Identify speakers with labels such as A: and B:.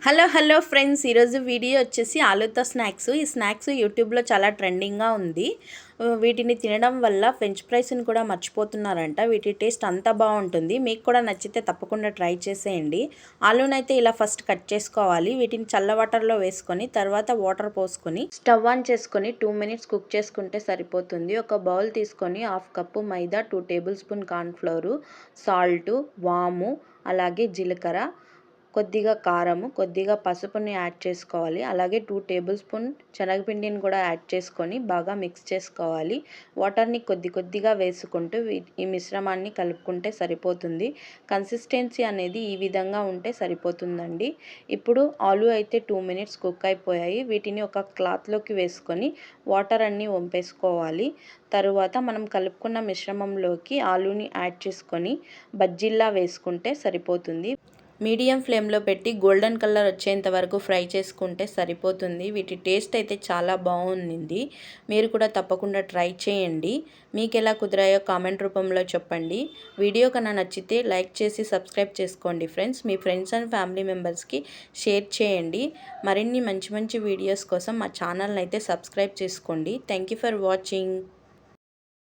A: Hello friends, ఈరోజు video వచ్చేసి ఆలూతో snacks. ఈ స్నాక్స్ యూట్యూబ్లో చాలా ట్రెండింగ్గా ఉంది. వీటిని తినడం వల్ల ఫ్రెంచ్ ఫ్రైస్ని కూడా మర్చిపోతున్నారంట. వీటి టేస్ట్ అంత బాగుంటుంది. మీకు కూడా నచ్చితే తప్పకుండా ట్రై చేసేయండి. ఆలూనైతే ఇలా ఫస్ట్ కట్ చేసుకోవాలి. వీటిని చల్ల వాటర్లో వేసుకొని తర్వాత వాటర్ పోసుకొని స్టవ్ ఆన్ చేసుకొని 2 మినిట్స్ కుక్ చేసుకుంటే సరిపోతుంది. ఒక బౌల్ తీసుకొని 1/2 కప్పు మైదా, 2 టేబుల్ స్పూన్ కార్న్ఫ్లోరు, సాల్టు, వాము, అలాగే జీలకర్ర, కొద్దిగా కారము, కొద్దిగా పసుపుని యాడ్ చేసుకోవాలి. అలాగే 2 టేబుల్ స్పూన్ శనగపిండిని కూడా యాడ్ చేసుకొని బాగా మిక్స్ చేసుకోవాలి. వాటర్ని కొద్దిగా వేసుకుంటూ ఈ మిశ్రమాన్ని కలుపుకుంటే సరిపోతుంది. కన్సిస్టెన్సీ అనేది ఈ విధంగా ఉంటే సరిపోతుందండి. ఇప్పుడు ఆలూ అయితే 2 మినిట్స్ కుక్ అయిపోయాయి. వీటిని ఒక క్లాత్లోకి వేసుకొని వాటర్ అన్నీ వంపేసుకోవాలి. తరువాత మనం కలుపుకున్న మిశ్రమంలోకి ఆలూని యాడ్ చేసుకొని బజ్జీల్లా వేసుకుంటే సరిపోతుంది. మీడియం ఫ్లేమ్లో పెట్టి గోల్డెన్ కలర్ వచ్చేంత వరకు ఫ్రై చేసుకుంటే సరిపోతుంది. వీటి టేస్ట్ అయితే చాలా బాగుంది. మీరు కూడా తప్పకుండా ట్రై చేయండి. మీకు ఎలా కుదిరాయో కామెంట్ రూపంలో చెప్పండి. వీడియో కన్నా నచ్చితే లైక్ చేసి సబ్స్క్రైబ్ చేసుకోండి friends. Me friends and family మెంబర్స్కి షేర్ చేయండి. మరిన్ని మంచి వీడియోస్ కోసం మా ఛానల్ని అయితే సబ్స్క్రైబ్ చేసుకోండి. Thank you for watching.